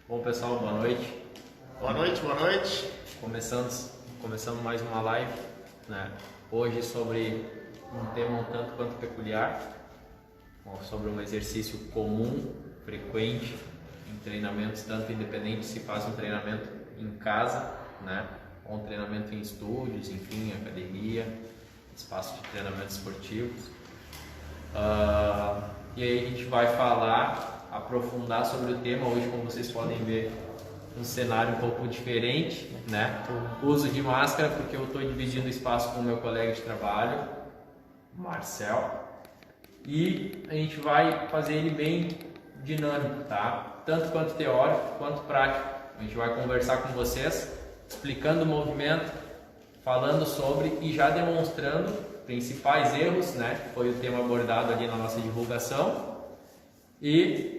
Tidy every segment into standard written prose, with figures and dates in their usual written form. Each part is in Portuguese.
Bom pessoal, boa noite. Boa noite, boa noite. Começando mais uma live, né? Hoje sobre um tema um tanto quanto peculiar, sobre um exercício comum, frequente em treinamentos, tanto independente se faz um treinamento em casa, né? Ou um treinamento em estúdios, enfim, academia, espaço de treinamentos esportivos. E aí a gente vai aprofundar sobre o tema. Hoje, como vocês podem ver, um cenário um pouco diferente, né? Uso de máscara porque eu estou dividindo o espaço com o meu colega de trabalho, Marcel, e a gente vai fazer ele bem dinâmico, tá? Tanto quanto teórico quanto prático. A gente vai conversar com vocês, explicando o movimento, falando sobre e já demonstrando principais erros, né? Que foi o tema abordado ali na nossa divulgação, e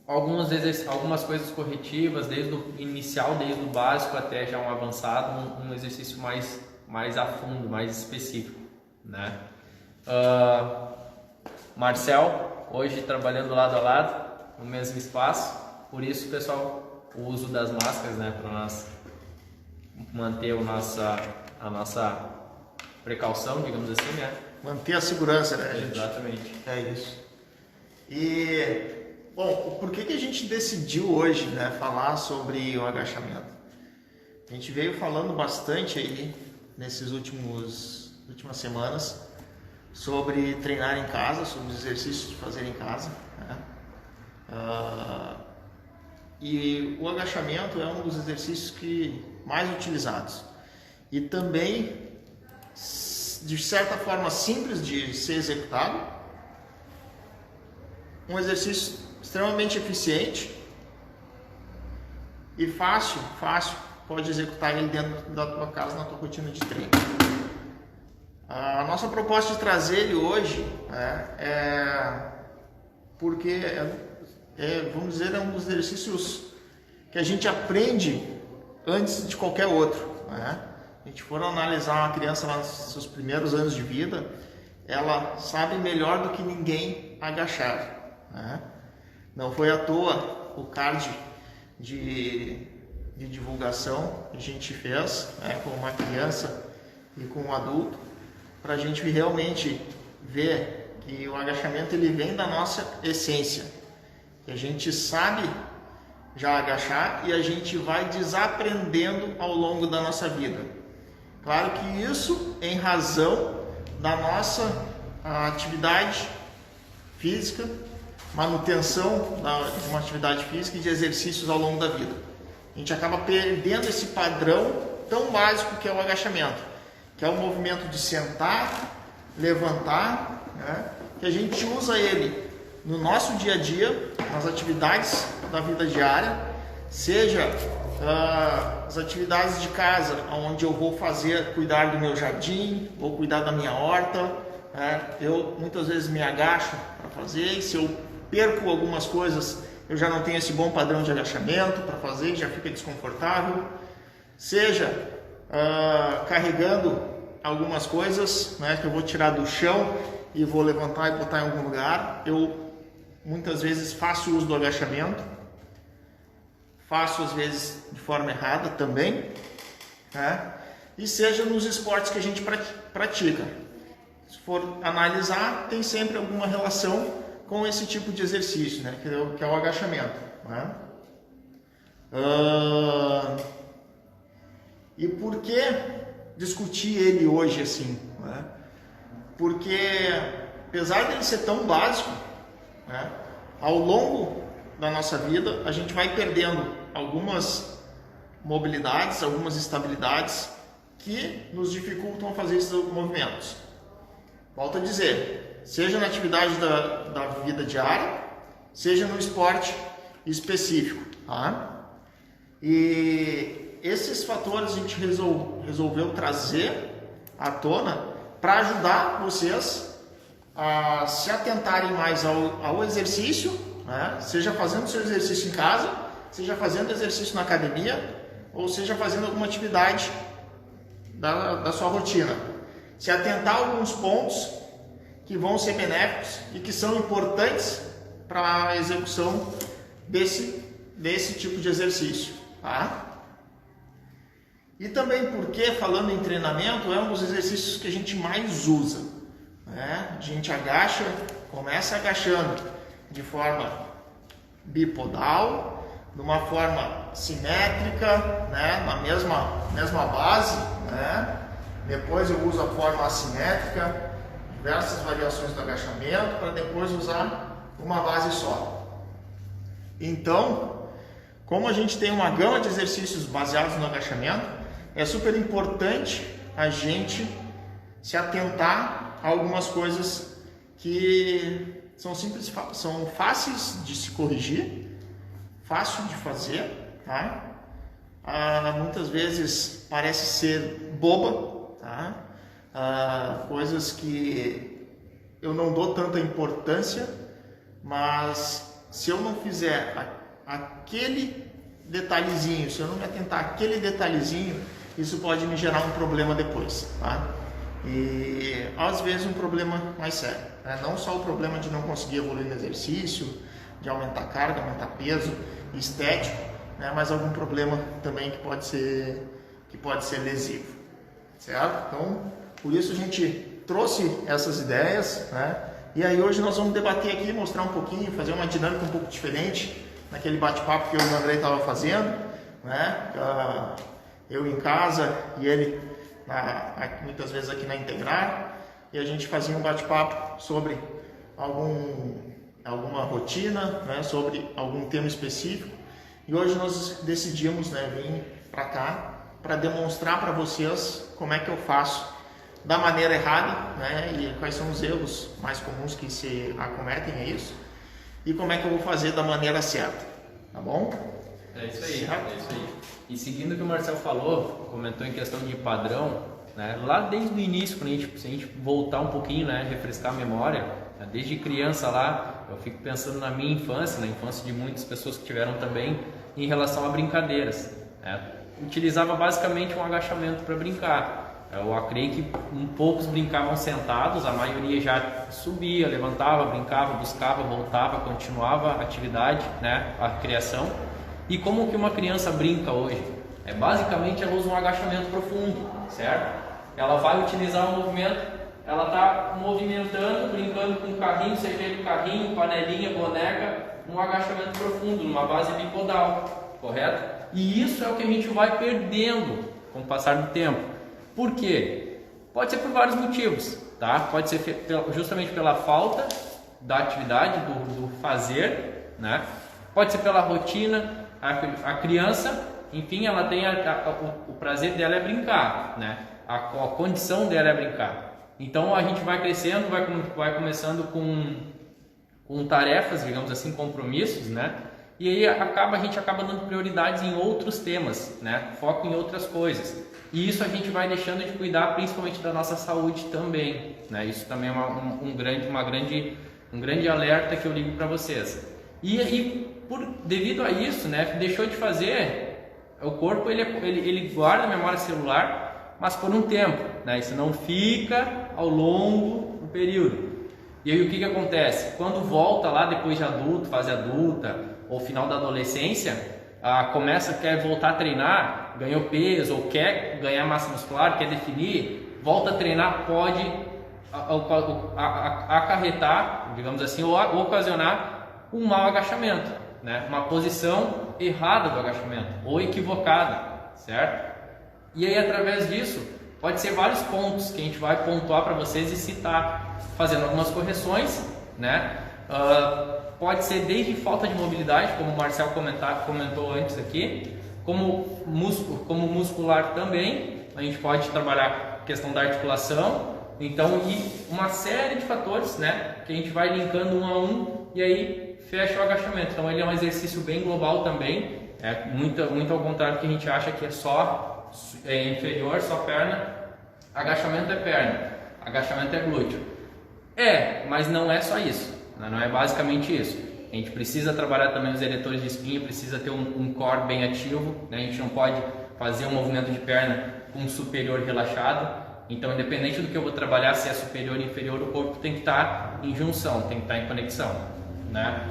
algumas coisas corretivas, desde o inicial, desde o básico até já um avançado, um exercício mais a fundo, mais específico, né? Marcel, hoje trabalhando lado a lado, no mesmo espaço, por isso, pessoal, o uso das máscaras, né? Para nós manter a nossa precaução, digamos assim, né? Manter a segurança, né, gente? Exatamente. É isso. E, bom, por que a gente decidiu hoje, né, falar sobre o agachamento? A gente veio falando bastante aí, nesses últimas semanas, sobre treinar em casa, sobre os exercícios de fazer em casa, né? E o agachamento é um dos exercícios mais utilizados. E também, de certa forma simples de ser executado, um exercício extremamente eficiente e fácil, pode executar ele dentro da tua casa, na tua rotina de treino. A nossa proposta de trazer ele hoje porque vamos dizer, é um dos exercícios que a gente aprende antes de qualquer outro, né? A gente for analisar uma criança lá nos seus primeiros anos de vida, ela sabe melhor do que ninguém agachar, né? Não foi à toa o card de divulgação que a gente fez, né, com uma criança e com um adulto, para a gente realmente ver que o agachamento ele vem da nossa essência, que a gente sabe já agachar e a gente vai desaprendendo ao longo da nossa vida. Claro que isso em razão da nossa atividade física, manutenção de uma atividade física e de exercícios ao longo da vida. A gente acaba perdendo esse padrão tão básico que é o agachamento, que é o movimento de sentar, levantar, né? Que a gente usa ele no nosso dia a dia, nas atividades da vida diária, seja as atividades de casa, onde eu vou cuidar do meu jardim, vou cuidar da minha horta, né? Eu muitas vezes me agacho para fazer, e se eu perco algumas coisas, eu já não tenho esse bom padrão de agachamento para fazer, já fica desconfortável. Seja carregando algumas coisas, né, que eu vou tirar do chão e vou levantar e botar em algum lugar, eu muitas vezes faço uso do agachamento, faço às vezes de forma errada também, né? E seja nos esportes que a gente pratica. Se for analisar, tem sempre alguma relação com esse tipo de exercício, né? Que é o agachamento, né? E por que discutir ele hoje assim, né? Porque apesar dele ser tão básico, né, ao longo da nossa vida a gente vai perdendo algumas mobilidades, algumas estabilidades que nos dificultam a fazer esses movimentos. Volto a dizer, seja na atividade da vida diária, seja no esporte específico, tá? E esses fatores a gente resolveu trazer à tona para ajudar vocês a se atentarem mais ao exercício, né? Seja fazendo seu exercício em casa, seja fazendo exercício na academia, ou seja fazendo alguma atividade da sua rotina. Se atentar a alguns pontos que vão ser benéficos e que são importantes para a execução desse desse tipo de exercício, tá? E também porque, falando em treinamento, é um dos exercícios que a gente mais usa, né? A gente agacha, começa agachando de forma bipodal, de uma forma simétrica, né? Na mesma base, né? Depois eu uso a forma assimétrica, diversas variações do agachamento, para depois usar uma base só. Então, como a gente tem uma gama de exercícios baseados no agachamento, é super importante a gente se atentar a algumas coisas que são simples, são fáceis de se corrigir, fácil de fazer, tá? Muitas vezes parece ser boba, tá? Coisas que eu não dou tanta importância, mas se eu não fizer aquele detalhezinho, se eu não me atentar àquele detalhezinho, isso pode me gerar um problema depois, tá? E às vezes um problema mais sério, né? Não só o problema de não conseguir evoluir no exercício, de aumentar carga, aumentar peso, estético, né? Mas algum problema também que pode ser lesivo, certo? Então, por isso a gente trouxe essas ideias, né? E aí hoje nós vamos debater aqui, mostrar um pouquinho, fazer uma dinâmica um pouco diferente naquele bate-papo que eu e o Andrei estava fazendo, né? Eu em casa e ele muitas vezes aqui na Integrar, e a gente fazia um bate-papo sobre alguma rotina, né? Sobre algum tema específico, e hoje nós decidimos, né, vir para cá para demonstrar para vocês como é que eu faço da maneira errada, né? E quais são os erros mais comuns que se acometem, é isso, e como é que eu vou fazer da maneira certa, tá bom? É isso aí, é isso aí. E seguindo o que o Marcel falou, comentou em questão de padrão, né? Lá desde o início, se a gente voltar um pouquinho, né, refrescar a memória, né? Desde criança lá, eu fico pensando na minha infância, na infância de muitas pessoas que tiveram também, em relação a brincadeiras, né? Utilizava basicamente um agachamento para brincar. Eu acredito que poucos brincavam sentados, a maioria já subia, levantava, brincava, buscava, voltava, continuava a atividade, né, a criação. E como que uma criança brinca hoje? Basicamente ela usa um agachamento profundo, certo? Ela vai utilizar um movimento, ela está movimentando, brincando com o carrinho, seja ele carrinho, panelinha, boneca, um agachamento profundo, numa base bipodal, correto? E isso é o que a gente vai perdendo com o passar do tempo. Por quê? Pode ser por vários motivos, tá? Pode ser justamente pela falta da atividade, do fazer, né? Pode ser pela rotina, a criança, enfim, ela tem o prazer dela é brincar, né? A condição dela é brincar. Então a gente vai crescendo, vai começando com tarefas, digamos assim, compromissos, né? E aí a gente acaba dando prioridades em outros temas, né? Foco em outras coisas. E isso a gente vai deixando de cuidar principalmente da nossa saúde também, né? Isso também é um grande alerta que eu ligo para vocês. E devido a isso, né? Deixou de fazer, o corpo ele guarda a memória celular, mas por um tempo, né? Isso não fica ao longo do período. E aí o que acontece? Quando volta lá depois de adulto, fase adulta, ou final da adolescência, quer voltar a treinar, ganhou peso ou quer ganhar massa muscular, quer definir, volta a treinar, pode acarretar, digamos assim, ou ocasionar um mau agachamento, né? Uma posição errada do agachamento ou equivocada, certo? E aí através disso pode ser vários pontos que a gente vai pontuar para vocês e citar, fazendo algumas correções, né? Pode ser desde falta de mobilidade, como o Marcel comentou antes aqui, como muscular também. A gente pode trabalhar a questão da articulação, então, e uma série de fatores, né, que a gente vai linkando um a um e aí fecha o agachamento. Então ele é um exercício bem global também, muito ao contrário do que a gente acha que é só inferior, só perna. Agachamento é perna, agachamento é glúteo. Mas não é só isso. Não é basicamente isso. A gente precisa trabalhar também os eretores de espinha, precisa ter um core bem ativo, né? A gente não pode fazer um movimento de perna com um superior relaxado. Então, independente do que eu vou trabalhar, se é superior ou inferior, o corpo tem que estar em junção, tem que estar em conexão, né?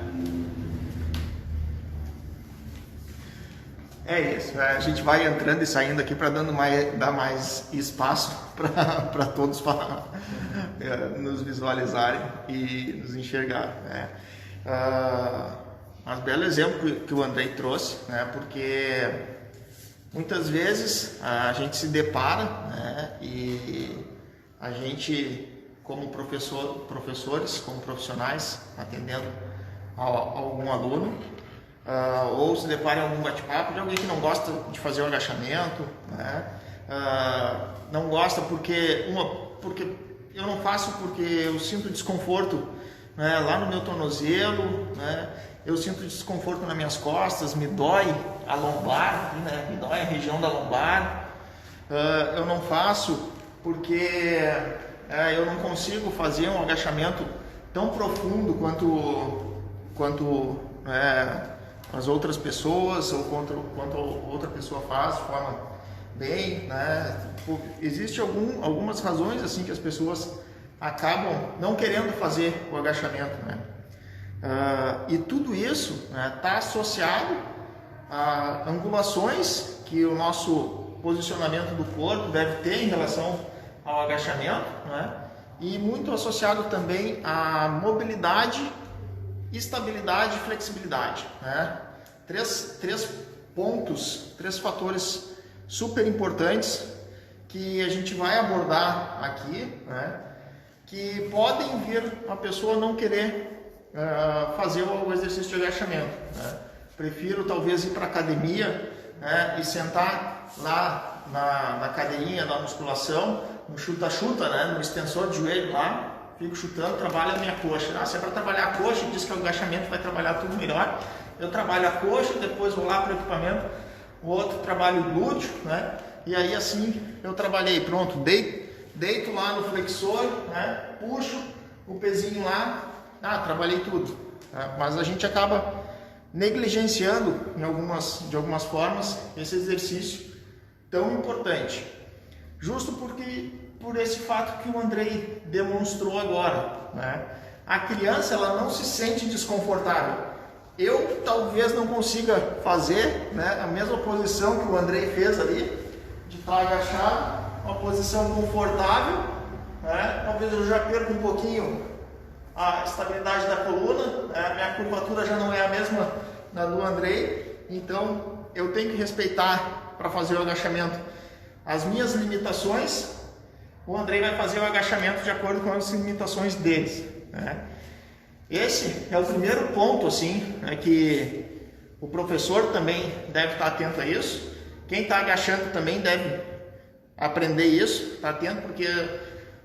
É isso, a gente vai entrando e saindo aqui para dar mais espaço para todos nos visualizarem e nos enxergar, né? Mas belo exemplo que o Andrei trouxe, né? Porque muitas vezes a gente se depara, né? E a gente, como professores, como profissionais, atendendo a algum aluno, ou se depara em algum bate-papo de alguém que não gosta de fazer o agachamento, né? Não gosta porque eu não faço porque eu sinto desconforto, né, lá no meu tornozelo, né? Eu sinto desconforto nas minhas costas, me dói a lombar, né? Me dói a região da lombar. Eu não faço porque eu não consigo fazer um agachamento tão profundo quanto as outras pessoas, ou quanto outra pessoa faz de forma bem, né? Existe algumas razões assim que as pessoas acabam não querendo fazer o agachamento, né? E tudo isso está associado a angulações que o nosso posicionamento do corpo deve ter em relação ao agachamento, né? E muito associado também à mobilidade, estabilidade e flexibilidade, né? Três pontos, três fatores super importantes que a gente vai abordar aqui, né? Que podem vir a pessoa não querer fazer o exercício de agachamento, né? Prefiro talvez ir para a academia, né? E sentar lá na cadeirinha da musculação, no chuta-chuta, né? No extensor de joelho lá, fico chutando, trabalho a minha coxa. Se é para trabalhar a coxa, diz que o agachamento vai trabalhar tudo melhor. Eu trabalho a coxa, depois vou lá para o equipamento, o outro trabalho o glúteo, né? E aí assim eu trabalhei, pronto, deito lá no flexor, né? Puxo o pezinho lá, trabalhei tudo. Tá? Mas a gente acaba negligenciando de algumas formas esse exercício tão importante. Justo por esse fato que o Andrei demonstrou agora, né? A criança ela não se sente desconfortável. Eu talvez não consiga fazer, né, a mesma posição que o Andrei fez ali, de estar agachado, uma posição confortável, né? Talvez eu já perca um pouquinho a estabilidade da coluna, né? A minha curvatura já não é a mesma da do Andrei, então eu tenho que respeitar para fazer o agachamento as minhas limitações. O Andrei vai fazer o agachamento de acordo com as limitações deles, né? Esse é o primeiro ponto, assim, que o professor também deve estar atento a isso. Quem está agachando também deve aprender isso, estar atento, porque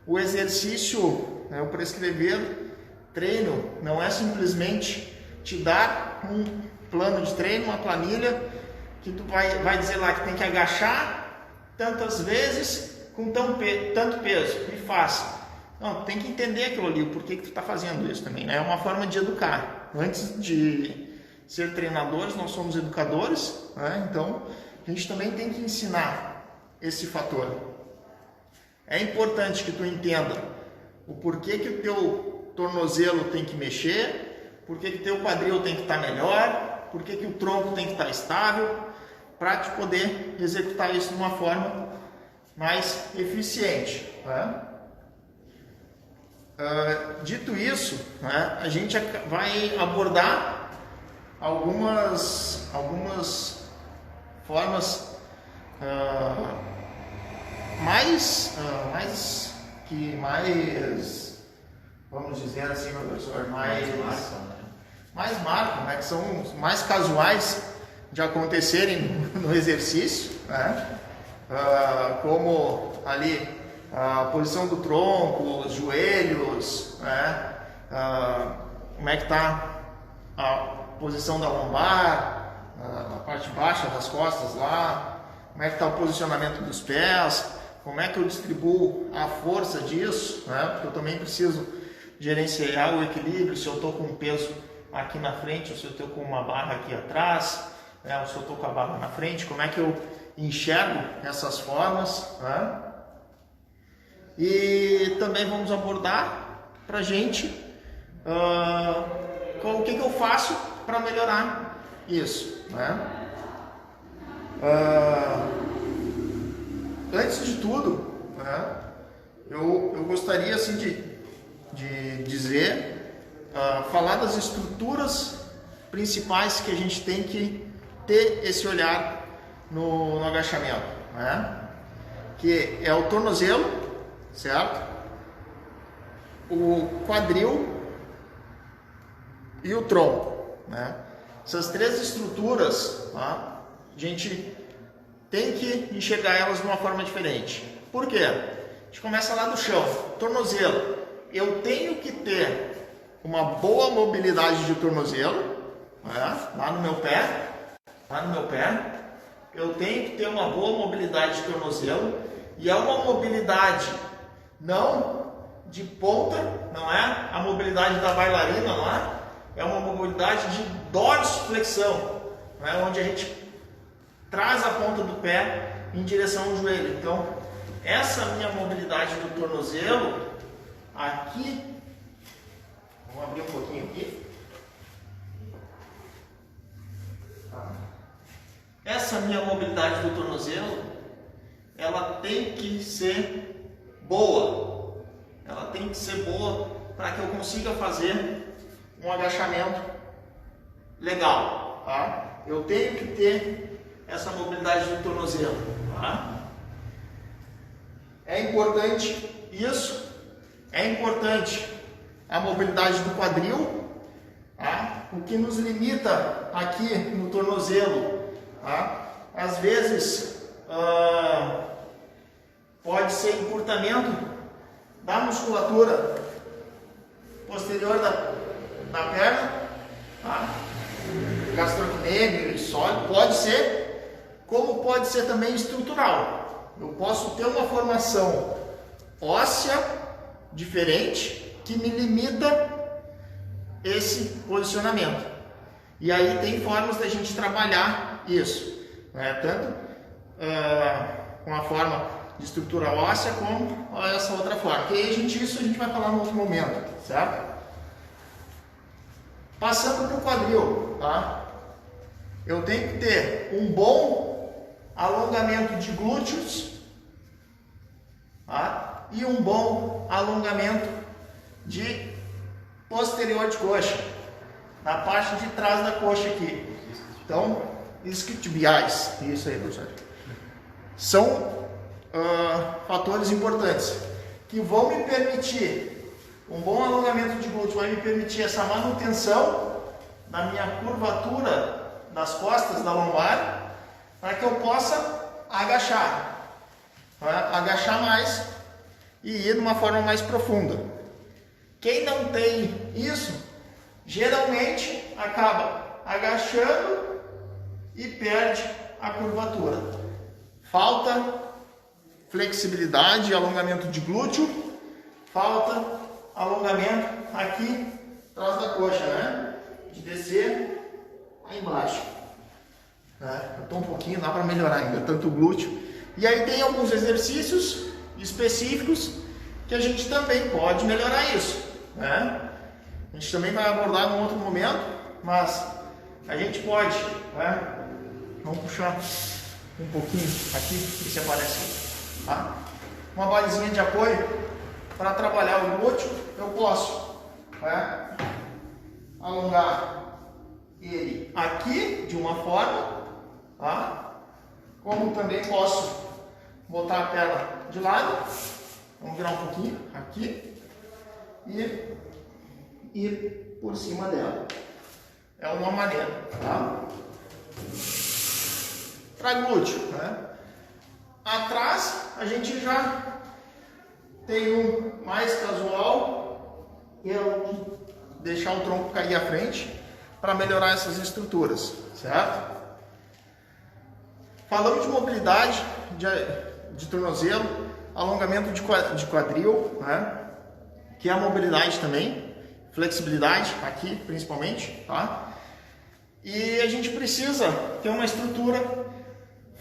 o exercício, o prescrever treino, não é simplesmente te dar um plano de treino, uma planilha, que tu vai dizer lá que tem que agachar tantas vezes com tanto peso, e faz. Não, tem que entender aquilo ali, o porquê que tu está fazendo isso também, né? É uma forma de educar. Antes de ser treinadores, nós somos educadores, né? Então a gente também tem que ensinar esse fator. É importante que tu entenda o porquê que o teu tornozelo tem que mexer, porquê que o teu quadril tem que estar melhor, porquê que o tronco tem que estar estável, para te poder executar isso de uma forma mais eficiente, né? Dito isso, né, a gente vai abordar algumas formas mais, vamos dizer assim, professor, mais marcam, né, que são mais casuais de acontecerem no exercício, né? Como ali a posição do tronco, os joelhos, né? Como é que está a posição da lombar, na parte baixa das costas lá, como é que está o posicionamento dos pés, como é que eu distribuo a força disso, né? Porque eu também preciso gerenciar o equilíbrio, se eu estou com um peso aqui na frente, ou se eu estou com uma barra aqui atrás, né? Ou se eu estou com a barra na frente, como é que eu enxergo essas formas, né? E também vamos abordar para a gente o que eu faço para melhorar isso, né? Antes de tudo, né, eu gostaria assim, de dizer, falar das estruturas principais que a gente tem que ter esse olhar no agachamento, né? Que é o tornozelo, certo? O quadril e o tronco, né? Essas três estruturas, tá? A gente tem que enxergar elas de uma forma diferente. Por quê? A gente começa lá do chão, tornozelo. Eu tenho que ter uma boa mobilidade de tornozelo, né? Lá no meu pé, eu tenho que ter uma boa mobilidade de tornozelo, e é uma mobilidade não de ponta, não é a mobilidade da bailarina, não é? É uma mobilidade de dorsiflexão, não é? Onde a gente traz a ponta do pé em direção ao joelho. Então, essa minha mobilidade do tornozelo, aqui, vamos abrir um pouquinho aqui. Essa minha mobilidade do tornozelo, ela tem que ser boa. Ela tem que ser boa para que eu consiga fazer um agachamento legal, tá? Eu tenho que ter essa mobilidade do tornozelo, tá? É importante isso, é importante a mobilidade do quadril, tá? O que nos limita aqui no tornozelo, tá? Às vezes pode ser encurtamento da musculatura posterior da perna, tá? Gastrocnêmio e sólido, pode ser, como pode ser também estrutural. Eu posso ter uma formação óssea diferente que me limita esse posicionamento. E aí tem formas da gente trabalhar isso, né? Tanto com a forma de estrutura óssea como essa outra forma. Que aí isso a gente vai falar no outro momento, certo? Passando para o quadril, tá? Eu tenho que ter um bom alongamento de glúteos, tá? E um bom alongamento de posterior de coxa, na parte de trás da coxa aqui. Então, isquiotibiais, isso aí, professor. São fatores importantes que vão me permitir, um bom alongamento de glúteo vai me permitir essa manutenção da minha curvatura das costas da lombar, para que eu possa agachar, tá? Agachar mais e ir de uma forma mais profunda. Quem não tem isso, geralmente acaba agachando e perde a curvatura. Falta flexibilidade e alongamento de glúteo, falta alongamento aqui atrás da coxa, né? De descer aí embaixo. Eu estou um pouquinho, dá para melhorar ainda, tanto o glúteo. E aí tem alguns exercícios específicos que a gente também pode melhorar isso, né? A gente também vai abordar num outro momento, mas a gente pode, né? Vamos puxar um pouquinho aqui, que se aparece, tá? Uma basezinha de apoio para trabalhar o glúteo. Eu posso, né, alongar ele aqui de uma forma, tá? Como também posso botar a perna de lado, vamos virar um pouquinho aqui e ir por cima dela. É uma maneira, tá? Para glúteo, né? Atrás a gente já tem um mais casual, que é o de deixar o tronco cair à frente para melhorar essas estruturas, certo? Falamos de mobilidade de tornozelo, alongamento de quadril, né? Que é a mobilidade também, flexibilidade aqui principalmente, tá? E a gente precisa ter uma estrutura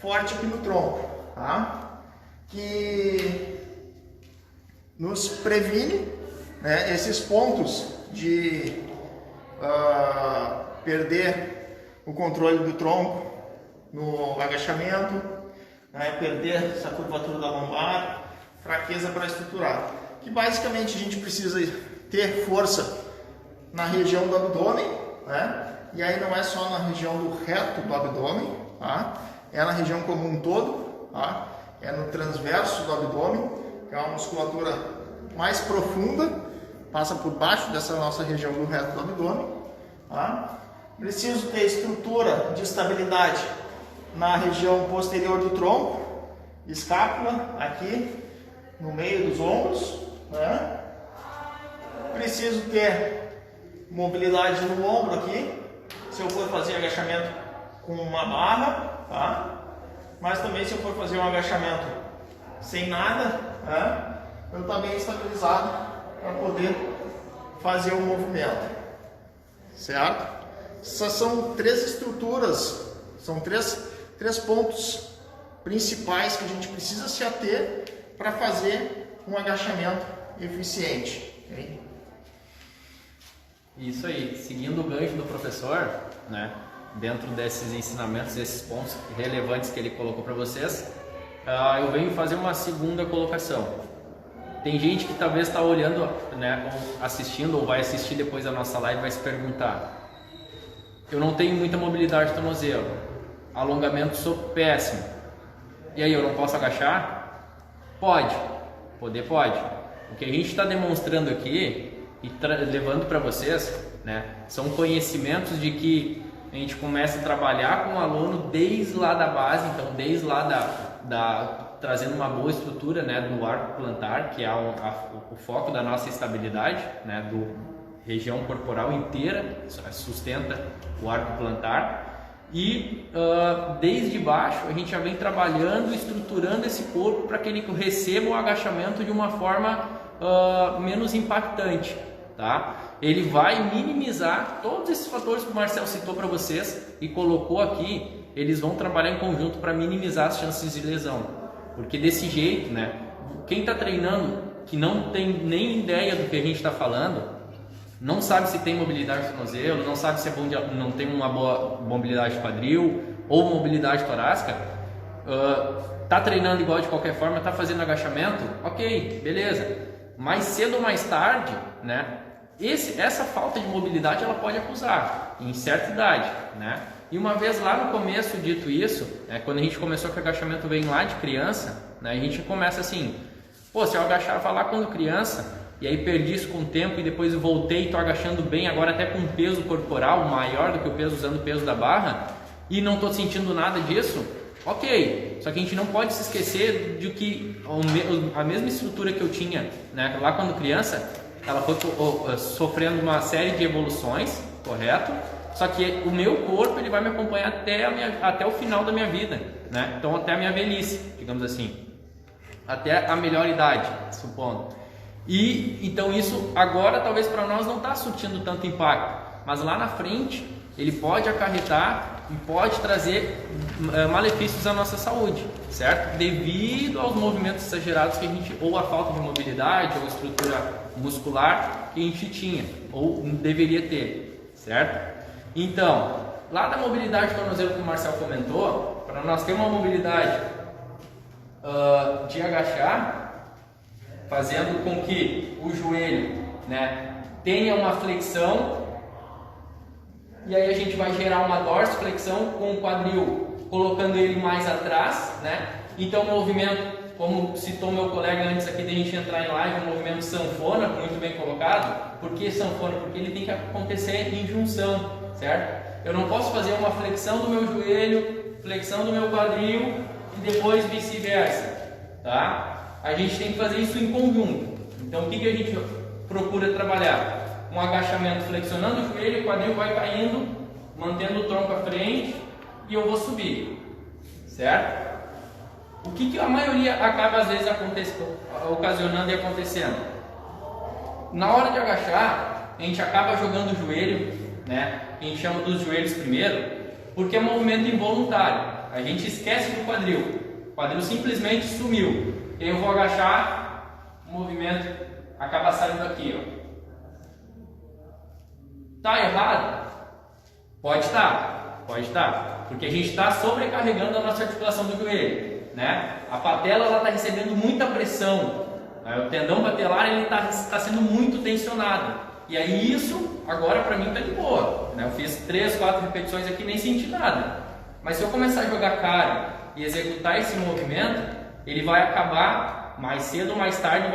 forte aqui no tronco, tá? Que nos previne, né, esses pontos de perder o controle do tronco no agachamento, né? Perder essa curvatura da lombar, fraqueza para estruturar. Que basicamente a gente precisa ter força na região do abdômen, né? E aí não é só na região do reto do abdômen, tá? É na região como um todo, tá? É no transverso do abdômen, que é uma musculatura mais profunda, passa por baixo dessa nossa região do reto do abdômen, tá? Preciso ter estrutura de estabilidade na região posterior do tronco, escápula aqui no meio dos ombros, né? Preciso ter mobilidade no ombro aqui, se eu for fazer agachamento com uma barra, tá? Mas também se eu for fazer um agachamento sem nada, tá? Eu também estabilizado para poder fazer o movimento, certo? Essas são três estruturas, são três pontos principais que a gente precisa se ater para fazer um agachamento eficiente. Okay? Isso aí, seguindo o gancho do professor, né, dentro desses ensinamentos, desses pontos relevantes que ele colocou para vocês, eu venho fazer uma segunda colocação. Tem gente que talvez está olhando, né, ou assistindo ou vai assistir depois da nossa live e vai se perguntar: eu não tenho muita mobilidade de tornozelo, alongamento sou péssimo, e aí eu não posso agachar? Pode, pode. O que a gente está demonstrando aqui e levando para vocês, né, são conhecimentos de que a gente começa a trabalhar com o aluno desde lá da base, então desde lá trazendo uma boa estrutura, né, do arco plantar, que é o foco da nossa estabilidade, né, do região corporal inteira, sustenta o arco plantar, e desde baixo a gente já vem trabalhando, estruturando esse corpo para que ele receba o agachamento de uma forma menos impactante, tá? Ele vai minimizar todos esses fatores que o Marcel citou para vocês e colocou aqui. Eles vão trabalhar em conjunto para minimizar as chances de lesão, porque desse jeito, né, quem está treinando que não tem nem ideia do que a gente está falando, não sabe se tem mobilidade de tornozelo, não sabe se não tem uma boa mobilidade de quadril ou mobilidade torácica, tá treinando igual de qualquer forma, tá fazendo agachamento, ok, beleza. Mais cedo ou mais tarde, né, essa falta de mobilidade ela pode acusar em certa idade, né? E uma vez lá no começo dito isso, quando a gente começou que o agachamento vem lá de criança, né, a gente começa assim: pô, se eu agachava lá quando criança e aí perdi isso com o tempo e depois eu voltei e estou agachando bem agora até com peso corporal maior do que o peso, usando o peso da barra, e não estou sentindo nada disso, ok. Só que a gente não pode se esquecer de que a mesma estrutura que eu tinha, né, lá quando criança, ela foi sofrendo uma série de evoluções, correto? Só que o meu corpo ele vai me acompanhar até o final da minha vida, né? Então até a minha velhice, digamos assim, até a melhor idade, supondo. E então isso agora talvez para nós não está surtindo tanto impacto, mas lá na frente ele pode acarretar e pode trazer malefícios à nossa saúde, certo? Devido aos movimentos exagerados que a gente, ou a falta de mobilidade ou estrutura muscular que a gente tinha ou deveria ter, certo? Então, lá da mobilidade do tornozelo que o Marcel comentou, para nós ter uma mobilidade de agachar, fazendo com que o joelho, né, tenha uma flexão, e aí a gente vai gerar uma dorsiflexão com o quadril colocando ele mais atrás, né? Então o movimento, como citou meu colega antes aqui da gente entrar em live, o movimento sanfona, muito bem colocado. Por que sanfona? Porque ele tem que acontecer em junção, certo? Eu não posso fazer uma flexão do meu joelho, flexão do meu quadril e depois vice-versa, tá? A gente tem que fazer isso em conjunto. Então o que a gente procura trabalhar? Um agachamento flexionando o joelho, o quadril vai caindo, mantendo o tronco à frente e eu vou subir, certo? O que a maioria acaba às vezes ocasionando e acontecendo? Na hora de agachar, a gente acaba jogando o joelho, né? A gente chama dos joelhos primeiro, porque é um movimento involuntário. A gente esquece do quadril. O quadril simplesmente sumiu. E aí eu vou agachar, o movimento acaba saindo aqui, ó. Tá errado? Pode estar. Pode estar, porque a gente está sobrecarregando a nossa articulação do joelho, né? A patela ela está recebendo muita pressão, né? O tendão batelar ele está sendo muito tensionado. E aí isso agora para mim está de boa, né? Eu fiz 3, 4 repetições aqui nem senti nada. Mas se eu começar a jogar carga e executar esse movimento, ele vai acabar mais cedo ou mais tarde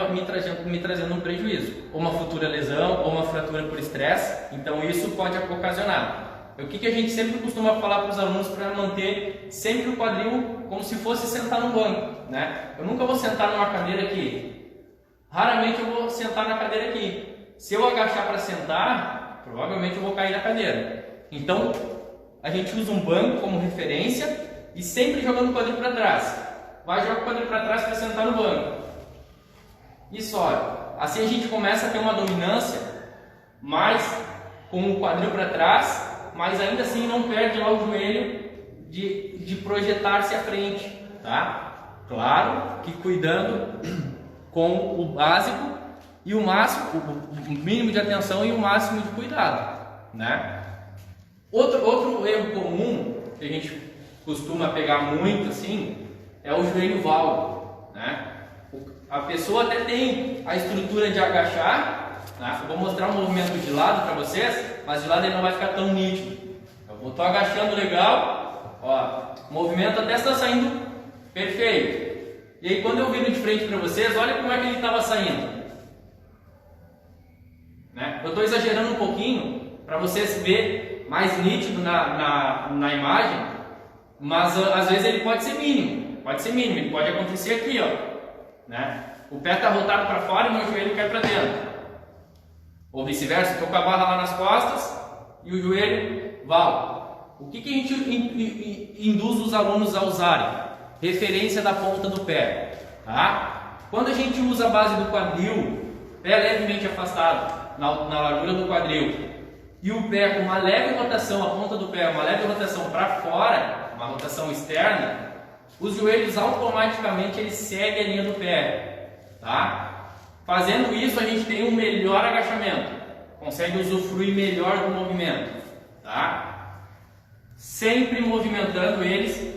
me trazendo um prejuízo, ou uma futura lesão, ou uma fratura por estresse. Então isso pode ocasionar. O que a gente sempre costuma falar para os alunos para manter sempre o quadril como se fosse sentar no banco, né? Eu nunca vou sentar numa cadeira aqui, raramente eu vou sentar na cadeira aqui. Se eu agachar para sentar, provavelmente eu vou cair na cadeira. Então a gente usa um banco como referência e sempre jogando o quadril para trás. Vai jogar o quadril para trás para sentar no banco. E sobe. Assim a gente começa a ter uma dominância mais com o quadril para trás, mas ainda assim não perde lá o joelho de projetar-se à frente, tá? Claro que cuidando com o básico e o máximo, o mínimo de atenção e o máximo de cuidado, né? Outro erro comum que a gente costuma pegar muito assim é o joelho valgo, né? A pessoa até tem a estrutura de agachar, né? Eu vou mostrar um movimento de lado para vocês, mas de lado ele não vai ficar tão nítido. Eu estou agachando legal, ó, o movimento até está saindo perfeito. E aí quando eu viro de frente para vocês, olha como é que ele estava saindo. Né? Eu estou exagerando um pouquinho para vocês verem mais nítido na imagem, mas às vezes ele pode ser mínimo, ele pode acontecer aqui, ó, né? O pé está rotado para fora e meu joelho cai para dentro, ou vice-versa, estou com a barra lá nas costas e o joelho valgo. O que a gente induz os alunos a usarem? Referência da ponta do pé, tá? Quando a gente usa a base do quadril, pé levemente afastado na largura do quadril, e o pé com uma leve rotação, a ponta do pé, uma leve rotação para fora, uma rotação externa, os joelhos automaticamente eles seguem a linha do pé, tá? Fazendo isso a gente tem um melhor agachamento, consegue usufruir melhor do movimento, tá? Sempre movimentando eles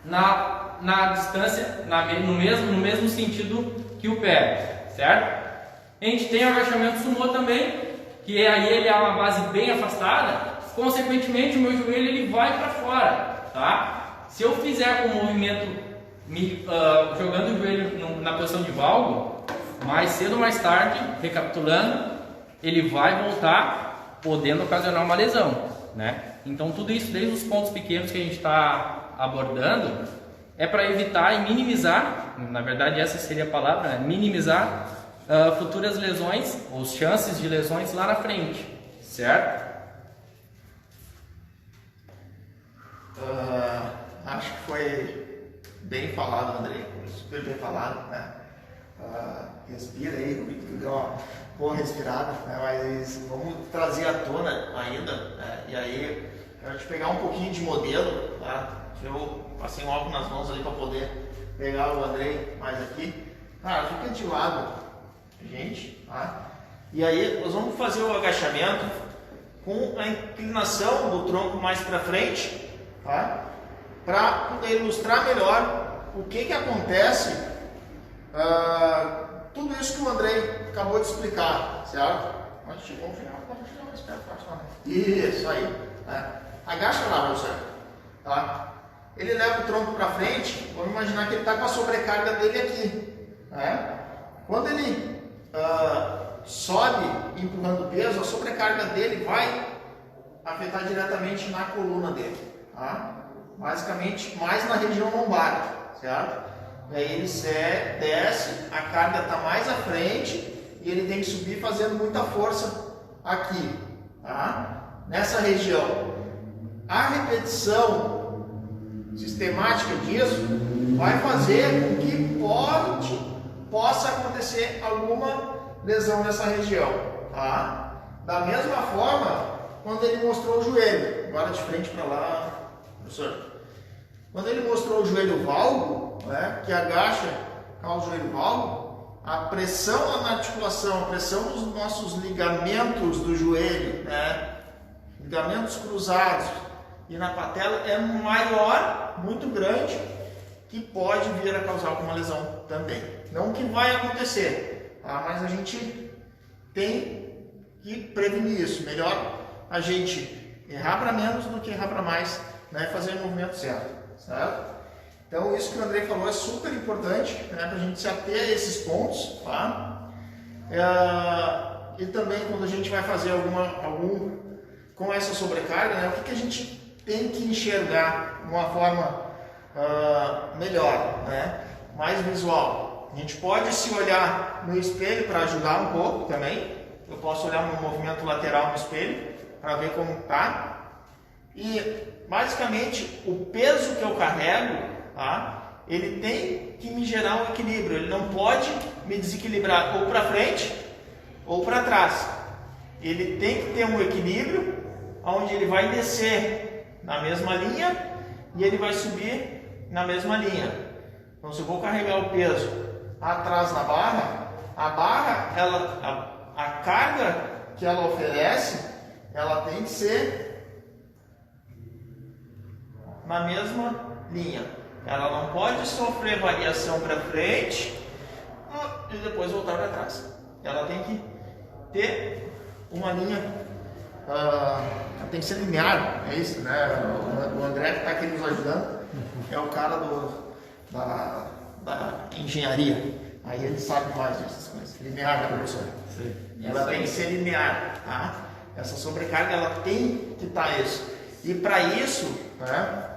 na distância, no mesmo sentido que o pé, certo? A gente tem o agachamento sumô também, que aí ele é uma base bem afastada, consequentemente o meu joelho ele vai para fora, tá? Se eu fizer com o movimento jogando o joelho na posição de valgo, mais cedo ou mais tarde, recapitulando, ele vai voltar, podendo ocasionar uma lesão, né? Então tudo isso, desde os pontos pequenos que a gente está abordando, é para evitar e minimizar, na verdade essa seria a palavra, né? Minimizar futuras lesões, ou chances de lesões lá na frente, certo? Acho que foi bem falado, Andrei, super bem falado, né? Respira aí, deu uma boa respirada, né? Mas vamos trazer à tona ainda, né? E aí quero te pegar um pouquinho de modelo, tá? Eu passei um álcool nas mãos ali para poder pegar o Andrei mais aqui. Cara, fica de lado, gente, tá? E aí nós vamos fazer o agachamento com a inclinação do tronco mais para frente, tá? Para poder ilustrar melhor o que acontece, tudo isso que o Andrei acabou de explicar, certo? Mas chegou no final, pode chegar mais perto, isso aí, né? Agacha lá, professor, tá? Ele leva o tronco para frente, vamos imaginar que ele está com a sobrecarga dele aqui, né? Quando ele sobe empurrando o peso, a sobrecarga dele vai afetar diretamente na coluna dele, tá? Basicamente mais na região lombar, certo? E aí ele desce, a carga está mais à frente e ele tem que subir fazendo muita força aqui, tá? Nessa região. A repetição sistemática disso vai fazer com que possa acontecer alguma lesão nessa região, tá? Da mesma forma, quando ele mostrou o joelho, agora de frente para lá, professor. Quando ele mostrou o joelho valgo, né, que agacha, causa o joelho valgo, a pressão na articulação, a pressão dos nossos ligamentos do joelho, né, ligamentos cruzados, e na patela é maior, muito grande, que pode vir a causar alguma lesão também. Não que vai acontecer, tá? Mas a gente tem que prevenir isso. Melhor a gente errar para menos do que errar para mais, né? Fazer o movimento certo. Então isso que o Andrei falou é super importante, né? Para a gente se ater a esses pontos, tá? E também quando a gente vai fazer algum com essa sobrecarga, né? O que a gente tem que enxergar de uma forma melhor, né? Mais visual. A gente pode se olhar no espelho para ajudar um pouco também. Eu posso olhar no movimento lateral no espelho para ver como está. E basicamente o peso que eu carrego, tá? Ele tem que me gerar um equilíbrio. Ele não pode me desequilibrar ou para frente ou para trás. Ele tem que ter um equilíbrio onde ele vai descer na mesma linha e ele vai subir na mesma linha. Então, se eu vou carregar o peso atrás na barra, a barra, a carga que ela oferece, ela tem que ser na mesma linha. Ela não pode sofrer variação para frente e depois voltar para trás. Ela tem que ter uma linha, tem que ser linear, é isso, né? O André que está aqui nos ajudando é o cara da engenharia. Aí ele sabe mais dessas coisas. Linear, né, professor? Sim. Ela tem que ser linear, tá? Essa sobrecarga ela tem que estar isso. E para isso, né?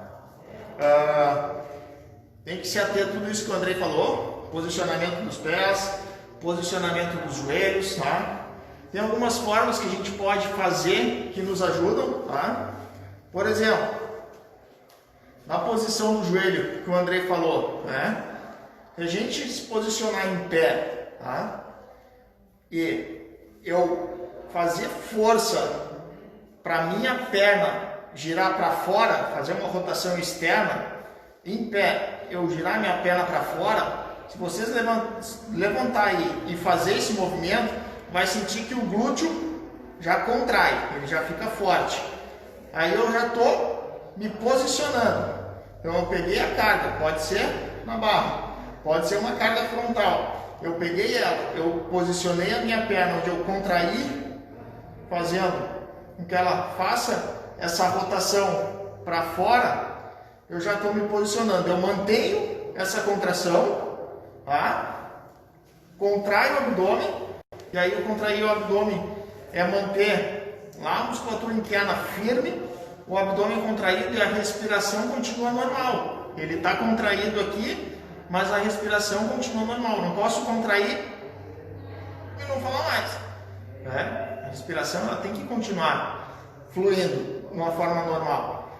Tem que se ater a tudo isso que o Andrei falou: posicionamento dos pés, posicionamento dos joelhos, tá? Tem algumas formas que a gente pode fazer que nos ajudam, tá? Por exemplo, na posição do joelho que o Andrei falou, né? Se a gente se posicionar em pé, tá? E eu fazer força para minha perna girar para fora, fazer uma rotação externa, em pé, eu girar minha perna para fora, se vocês levantar aí e fazer esse movimento, vai sentir que o glúteo já contrai, ele já fica forte. Aí eu já estou me posicionando. Então eu peguei a carga, pode ser na barra, pode ser uma carga frontal. Eu peguei ela, eu posicionei a minha perna onde eu contraí, fazendo com que ela faça essa rotação para fora, eu já estou me posicionando. Eu mantenho essa contração, tá? Contraio o abdômen, e aí eu contrair o abdômen é manter lá a musculatura interna firme, o abdômen contraído e a respiração continua normal. Ele está contraído aqui, mas a respiração continua normal. Não posso contrair e não falar mais, né? A respiração ela tem que continuar fluindo de uma forma normal.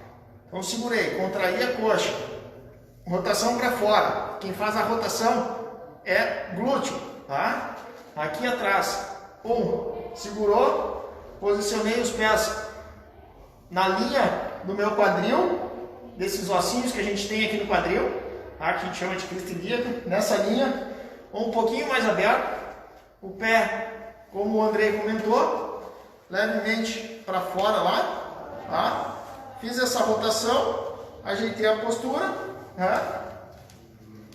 Então segurei, contraí a coxa, rotação para fora. Quem faz a rotação é glúteo, tá? Aqui atrás, segurou, posicionei os pés na linha do meu quadril, desses ossinhos que a gente tem aqui no quadril, tá? Que a gente chama de crista ilíaca, nessa linha, ou um pouquinho mais aberto, o pé, como o Andrei comentou, levemente para fora lá, tá? Fiz essa rotação, ajeitei a postura, tá?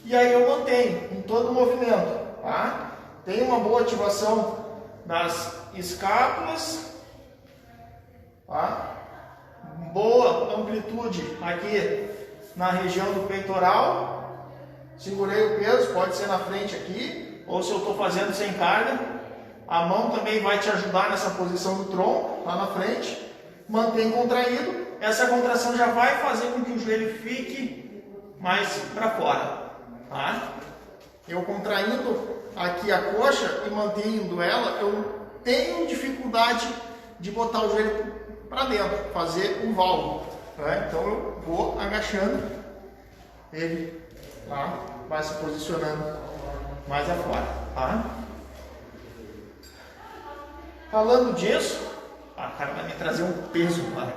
E aí eu mantenho em todo o movimento, tá? Tem uma boa ativação nas escápulas, tá? Boa amplitude aqui na região do peitoral. Segurei o peso, pode ser na frente aqui, ou se eu estou fazendo sem carga, a mão também vai te ajudar nessa posição do tronco, lá na frente. Mantém contraído, essa contração já vai fazer com que o joelho fique mais para fora, tá? Eu contraindo aqui a coxa e mantendo ela, eu tenho dificuldade de botar o joelho para dentro, fazer o valgo, tá? Então eu vou agachando ele, tá? Vai se posicionando mais afora, tá? Falando disso, a cara vai me trazer um peso, cara.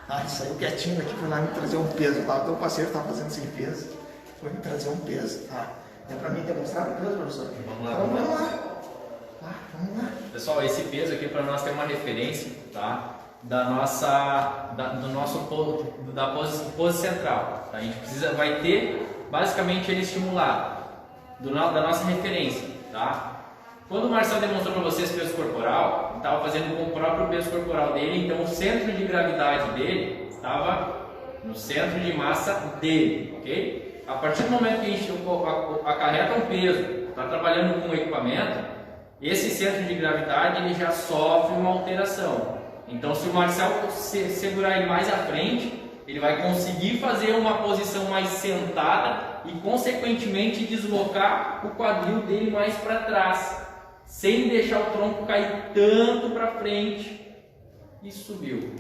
Ah, saiu quietinho aqui, foi lá me trazer um peso, tá? O teu parceiro tá fazendo sem peso, foi me trazer um peso, tá? É pra mim demonstrar o peso, professor? Vamos lá. Então, vamos lá. Tá, vamos lá. Pessoal, esse peso aqui para nós tem uma referência, tá? da pose central. Tá? A gente vai ter basicamente ele estimulado da nossa referência. Tá? Quando o Marcel demonstrou para vocês peso corporal, ele estava fazendo com o próprio peso corporal dele, então o centro de gravidade dele estava no centro de massa dele, ok? A partir do momento que a gente acarreta um peso, está trabalhando com o equipamento, esse centro de gravidade ele já sofre uma alteração. Então, se o Marcel segurar ele mais à frente, ele vai conseguir fazer uma posição mais sentada e, consequentemente, deslocar o quadril dele mais para trás, sem deixar o tronco cair tanto para frente. E subiu.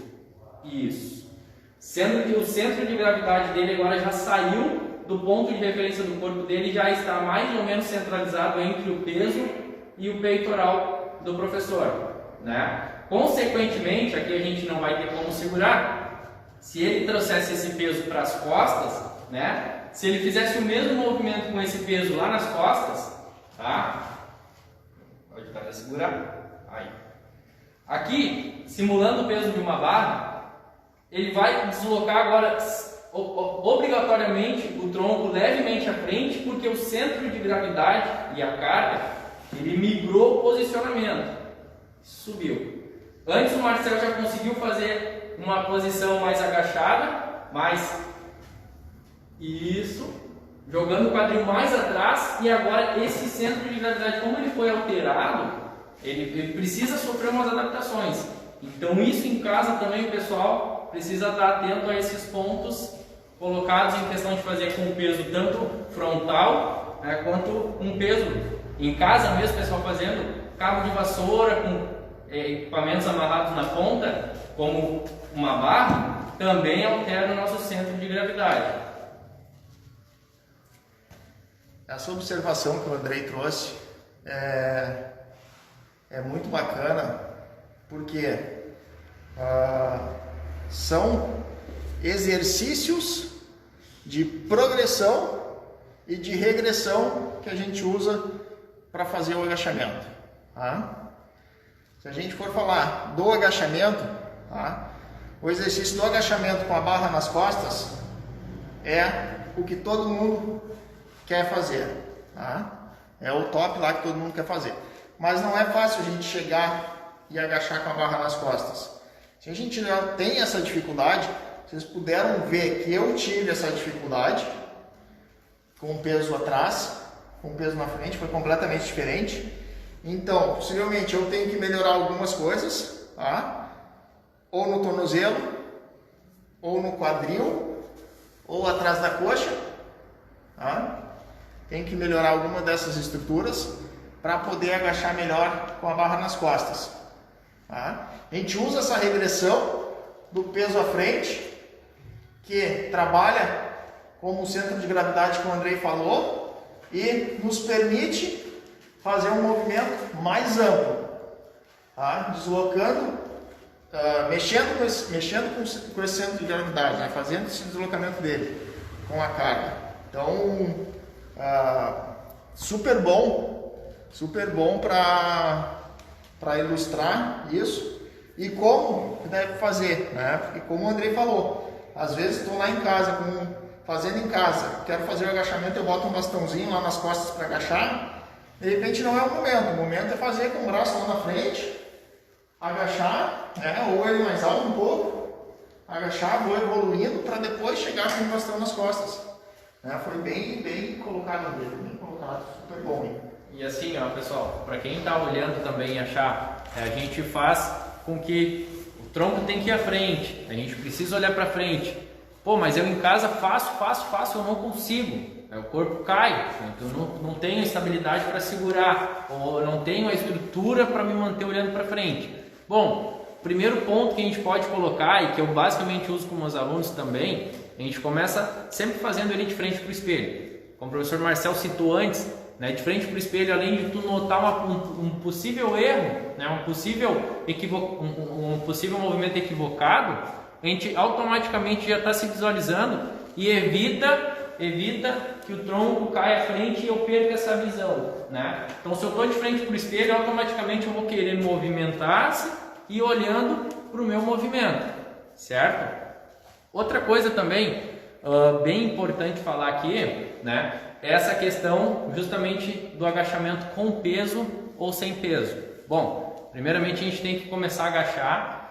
Isso. Sendo que o centro de gravidade dele agora já saiu do ponto de referência do corpo dele, já está mais ou menos centralizado entre o peso e o peitoral do professor, né? Consequentemente, aqui a gente não vai ter como segurar. Se ele trouxesse esse peso para as costas, né? Se ele fizesse o mesmo movimento com esse peso lá nas costas, tá? Pode dar para segurar. Aí. Aqui, simulando o peso de uma barra, ele vai deslocar agora obrigatoriamente o tronco levemente à frente, porque o centro de gravidade e a carga, ele migrou o posicionamento, subiu. Antes o Marcel já conseguiu fazer uma posição mais agachada, mais isso, jogando o quadril mais atrás, e agora esse centro de gravidade, como ele foi alterado, ele precisa sofrer umas adaptações. Então isso em casa também o pessoal precisa estar atento a esses pontos colocados em questão de fazer com peso tanto frontal quanto um peso em casa mesmo, pessoal, fazendo cabo de vassoura com equipamentos amarrados na ponta, como uma barra, também altera o nosso centro de gravidade. Essa observação que o Andrei trouxe é muito bacana, porque são exercícios de progressão e de regressão que a gente usa para fazer o agachamento. Tá? Se a gente for falar do agachamento, tá? O exercício do agachamento com a barra nas costas é o que todo mundo quer fazer. Tá? É o top lá que todo mundo quer fazer. Mas não é fácil a gente chegar e agachar com a barra nas costas. Se a gente já tem essa dificuldade, vocês puderam ver que eu tive essa dificuldade com o peso atrás, com o peso na frente, foi completamente diferente. Então, possivelmente eu tenho que melhorar algumas coisas, tá? Ou no tornozelo, ou no quadril, ou atrás da coxa, tá? Tem que melhorar alguma dessas estruturas para poder agachar melhor com a barra nas costas. Tá? A gente usa essa regressão do peso à frente, que trabalha como o centro de gravidade que o Andrei falou, e nos permite fazer um movimento mais amplo, tá? Deslocando, mexendo com esse centro de gravidade, né? Fazendo esse deslocamento dele com a carga. Então, super bom para ilustrar isso e como deve fazer, né? Porque como o Andrei falou, às vezes estou lá em casa, fazendo em casa, quero fazer o agachamento, eu boto um bastãozinho lá nas costas para agachar, de repente não é o momento é fazer com o braço lá na frente, agachar, né? Ou ele mais alto um pouco, agachar, vou evoluindo para depois chegar com o bastão nas costas. Foi bem colocado dele, bem colocado, super bom. Hein? E assim, ó, pessoal, para quem está olhando também achar, a gente faz com que o tronco tem que ir à frente, a gente precisa olhar para frente. Pô, mas eu em casa faço, eu não consigo. O corpo cai, então não tenho estabilidade para segurar, ou não tenho a estrutura para me manter olhando para frente. Bom, primeiro ponto que a gente pode colocar, e que eu basicamente uso com meus alunos também, a gente começa sempre fazendo ele de frente para o espelho. Como o professor Marcel citou antes, né, de frente para o espelho, além de tu notar um possível erro, né, um possível movimento equivocado, a gente automaticamente já está se visualizando e evita que o tronco caia à frente e eu perca essa visão, né? Então, se eu estou de frente para o espelho, automaticamente eu vou querer movimentar-se e olhando para o meu movimento, certo? Outra coisa também bem importante falar aqui, né, é essa questão justamente do agachamento com peso ou sem peso. Bom, primeiramente a gente tem que começar a agachar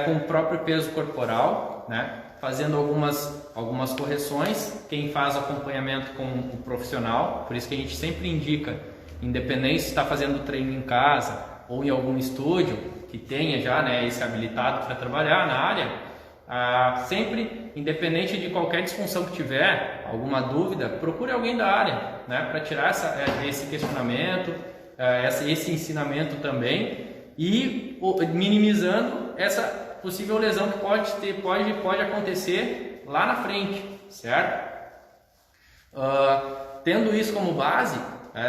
com o próprio peso corporal, né, fazendo algumas correções. Quem faz acompanhamento com um profissional, por isso que a gente sempre indica, independente se está fazendo treino em casa ou em algum estúdio que tenha já, né, esse habilitado para trabalhar na área, sempre, independente de qualquer disfunção que tiver, alguma dúvida, procure alguém da área, né, para tirar esse questionamento, esse ensinamento também, e minimizando essa possível lesão que pode acontecer lá na frente, certo? Tendo isso como base,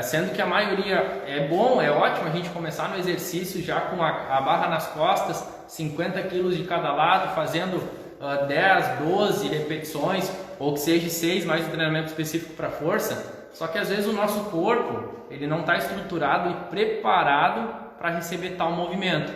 sendo que a maioria é bom, é ótimo a gente começar no exercício já com a barra nas costas, 50 kg de cada lado, fazendo 10, 12 repetições, ou que seja 6 mais um treinamento específico para força. Só que às vezes o nosso corpo ele não está estruturado e preparado para receber tal movimento.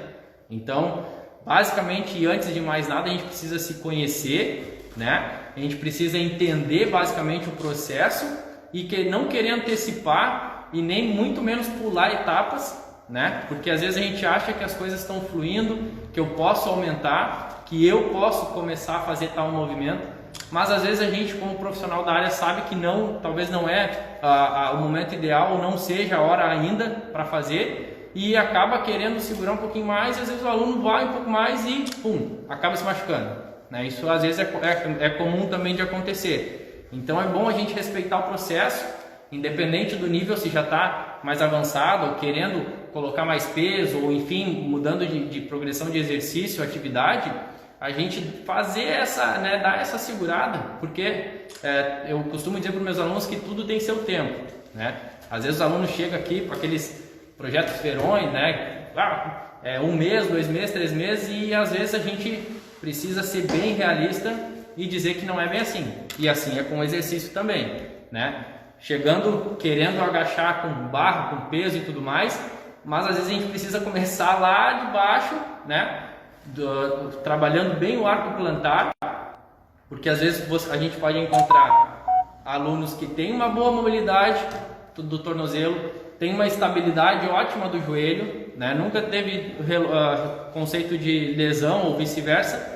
Então, basicamente, e antes de mais nada, a gente precisa se conhecer, né? A gente precisa entender basicamente o processo e não querer antecipar e nem muito menos pular etapas, né? Porque às vezes a gente acha que as coisas estão fluindo, que eu posso aumentar, que eu posso começar a fazer tal movimento, mas às vezes a gente, como profissional da área, sabe que não, talvez não é o momento ideal ou não seja a hora ainda para fazer, e acaba querendo segurar um pouquinho mais, e às vezes o aluno vai um pouco mais e pum, acaba se machucando, né? Isso às vezes é comum também de acontecer. Então é bom a gente respeitar o processo, independente do nível, se já está mais avançado ou querendo colocar mais peso, ou enfim, mudando de progressão de exercício, atividade, a gente fazer né, dar essa segurada, porque eu costumo dizer para os meus alunos que tudo tem seu tempo, né? Às vezes os alunos chegam aqui com aqueles projetos ferões, né? 1 mês, 2 meses, 3 meses, e às vezes a gente precisa ser bem realista e dizer que não é bem assim. E assim é com o exercício também, né? Chegando, querendo agachar com barra, com peso e tudo mais, mas às vezes a gente precisa começar lá de baixo, né? Trabalhando bem o arco plantar, porque às vezes a gente pode encontrar alunos que têm uma boa mobilidade do tornozelo, tem uma estabilidade ótima do joelho, né? Nunca teve conceito de lesão ou vice-versa,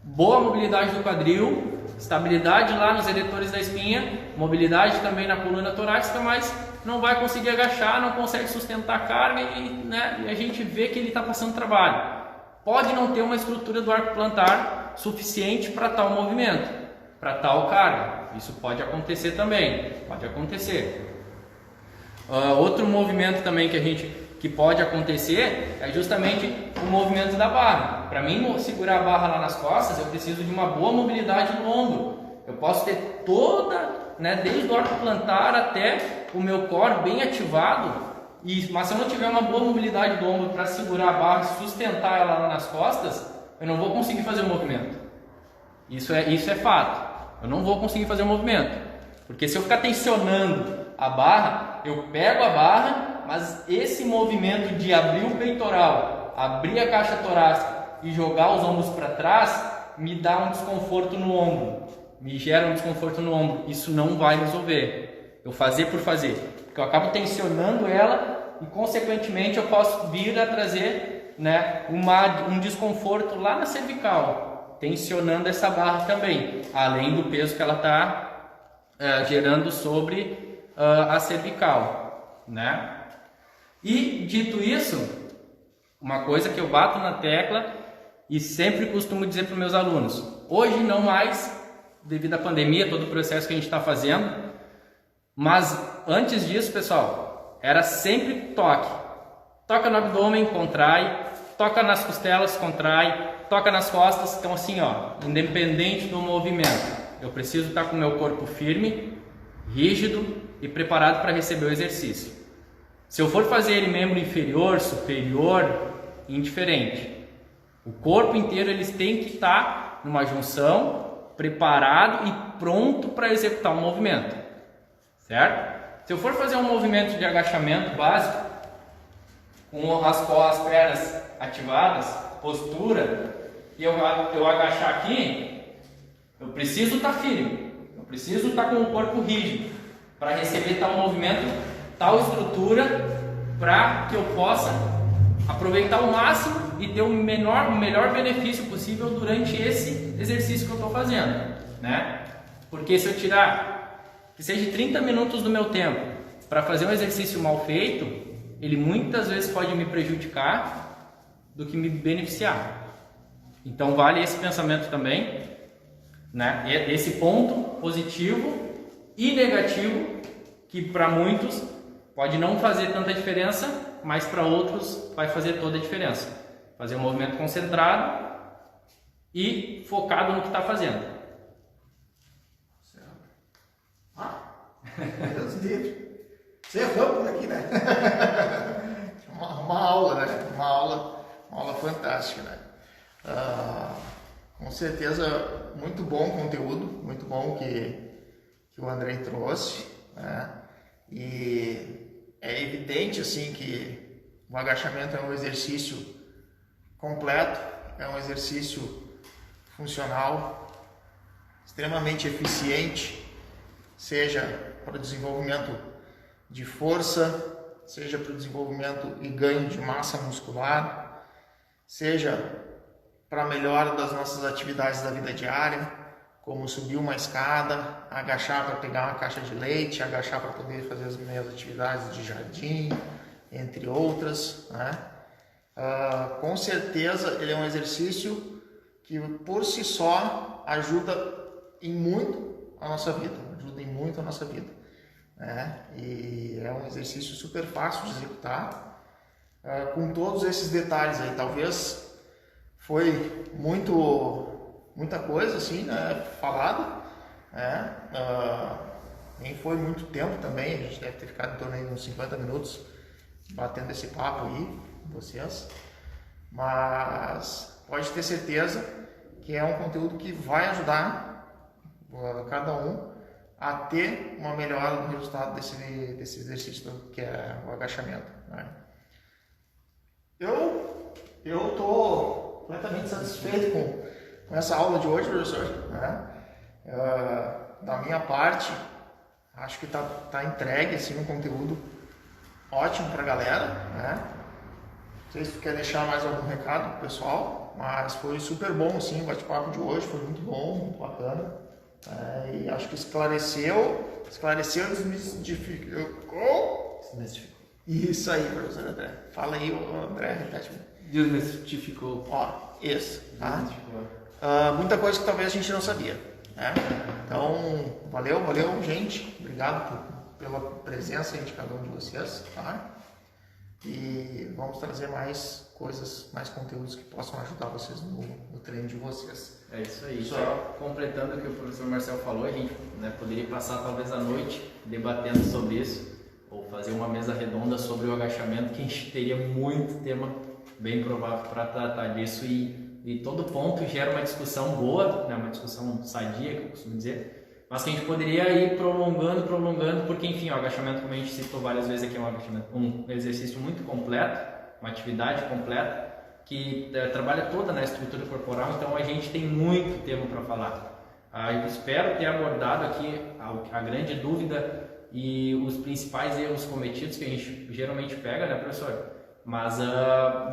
boa mobilidade do quadril, estabilidade lá nos eretores da espinha, mobilidade também na coluna torácica, mas não vai conseguir agachar, não consegue sustentar a carga e a gente vê que ele está passando trabalho. Pode não ter uma estrutura do arco plantar suficiente para tal movimento, para tal carga. Isso pode acontecer também, pode acontecer. Outro movimento também que pode acontecer é justamente o movimento da barra. Para mim segurar a barra lá nas costas, eu preciso de uma boa mobilidade no ombro. Eu posso ter toda, né, desde o arco plantar até o meu core bem ativado, mas se eu não tiver uma boa mobilidade do ombro para segurar a barra e sustentar ela lá nas costas, eu não vou conseguir fazer o movimento. Isso é fato. Eu não vou conseguir fazer o movimento. Porque se eu ficar tensionando a barra, eu pego a barra, mas esse movimento de abrir o peitoral, abrir a caixa torácica e jogar os ombros para trás, me dá um desconforto no ombro. Me gera um desconforto no ombro. Isso não vai resolver. Eu fazer por fazer. Porque eu acabo tensionando ela e, consequentemente, eu posso vir a trazer, né, um desconforto lá na cervical, tensionando essa barra também, além do peso que ela está gerando sobre a cervical, né? E, dito isso, uma coisa que eu bato na tecla e sempre costumo dizer para os meus alunos, hoje não mais, devido à pandemia, todo o processo que a gente está fazendo, mas antes disso, pessoal, era sempre toque. Toca no abdômen, contrai. Toca nas costelas, contrai. Toca nas costas. Então assim, independente do movimento, eu preciso estar com o meu corpo firme, rígido e preparado para receber o exercício. Se eu for fazer ele membro inferior, superior, indiferente. O corpo inteiro eles têm que estar numa junção, preparado e pronto para executar o movimento. Certo? Se eu for fazer um movimento de agachamento básico, com as pernas ativadas, postura e eu agachar aqui, eu preciso estar firme, eu preciso estar com o corpo rígido para receber tal movimento, tal estrutura, para que eu possa aproveitar o máximo e ter o melhor benefício possível durante esse exercício que eu estou fazendo, né? Porque se eu tirar, que seja 30 minutos do meu tempo para fazer um exercício mal feito, ele muitas vezes pode me prejudicar do que me beneficiar. Então vale esse pensamento também, né? Esse ponto positivo e negativo, que para muitos pode não fazer tanta diferença, mas para outros vai fazer toda a diferença. Fazer um movimento concentrado e focado no que está fazendo. Deus livre. Você errou por aqui, né? uma aula, né? Uma aula fantástica, né? Com certeza, muito bom conteúdo, muito bom que o Andrei trouxe, né? E é evidente, assim, que o agachamento é um exercício completo, é um exercício funcional, extremamente eficiente, seja para o desenvolvimento de força, seja para o desenvolvimento e ganho de massa muscular, seja para a melhora das nossas atividades da vida diária, como subir uma escada, agachar para pegar uma caixa de leite, agachar para poder fazer as minhas atividades de jardim, entre outras, né? Com certeza ele é um exercício que por si só ajuda em muito a nossa vida, né? E é um exercício super fácil de executar, com todos esses detalhes aí. Talvez foi muita coisa assim, né, falada, né? Nem foi muito tempo também, a gente deve ter ficado em torno de uns 50 minutos batendo esse papo aí com vocês, mas pode ter certeza que é um conteúdo que vai ajudar cada um a ter uma melhora do resultado desse exercício que é o agachamento, né? Eu estou completamente satisfeito com essa aula de hoje, professor, né? Da minha parte, acho que tá entregue assim, um conteúdo ótimo para a galera, né? Não sei se tu quer deixar mais algum recado pro pessoal, mas foi super bom assim, o bate-papo de hoje foi muito bom, muito bacana. E acho que esclareceu e desmistificou. Isso aí, professor André. Fala aí, André, repete. Desmistificou. Isso. Tá? Muita coisa que talvez a gente não sabia, né? Então, valeu, gente. Obrigado pela presença de cada um de vocês, tá? E vamos trazer mais coisas, mais conteúdos que possam ajudar vocês no treino de vocês. É isso aí. Só completando o que o professor Marcel falou, a gente, né, poderia passar talvez a noite debatendo sobre isso, ou fazer uma mesa redonda sobre o agachamento, que a gente teria muito tema bem provável para tratar disso, e todo ponto gera uma discussão boa, né, uma discussão sadia, que eu costumo dizer, mas que a gente poderia ir prolongando, porque enfim, o agachamento, como a gente citou várias vezes aqui, é um exercício muito completo, uma atividade completa, que trabalha toda na estrutura corporal, então a gente tem muito tema para falar. Eu espero ter abordado aqui a grande dúvida e os principais erros cometidos que a gente geralmente pega, né, professor? Mas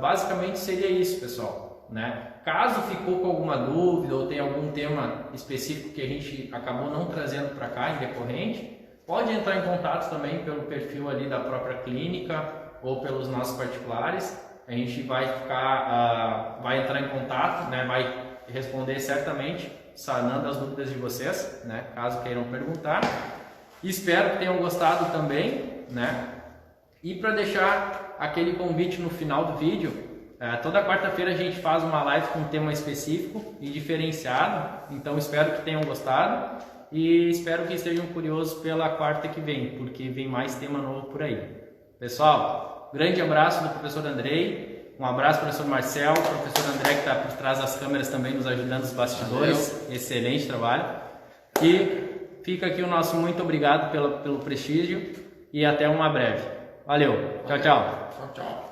basicamente seria isso, pessoal, né? Caso ficou com alguma dúvida ou tem algum tema específico que a gente acabou não trazendo para cá em decorrente, pode entrar em contato também pelo perfil ali da própria clínica ou pelos nossos particulares. A gente vai entrar em contato, né? Vai responder certamente, sanando as dúvidas de vocês, né? Caso queiram perguntar. Espero que tenham gostado também, né? E para deixar aquele convite no final do vídeo, toda quarta-feira a gente faz uma live com um tema específico e diferenciado, então espero que tenham gostado e espero que estejam curiosos pela quarta que vem, porque vem mais tema novo por aí. Pessoal, grande abraço do professor Andrei, um abraço do professor Marcel, professor André que está por trás das câmeras também nos ajudando nos bastidores. Valeu. Excelente trabalho. E fica aqui o nosso muito obrigado pelo prestígio e até uma breve. Valeu. Tchau, tchau. Tchau, tchau.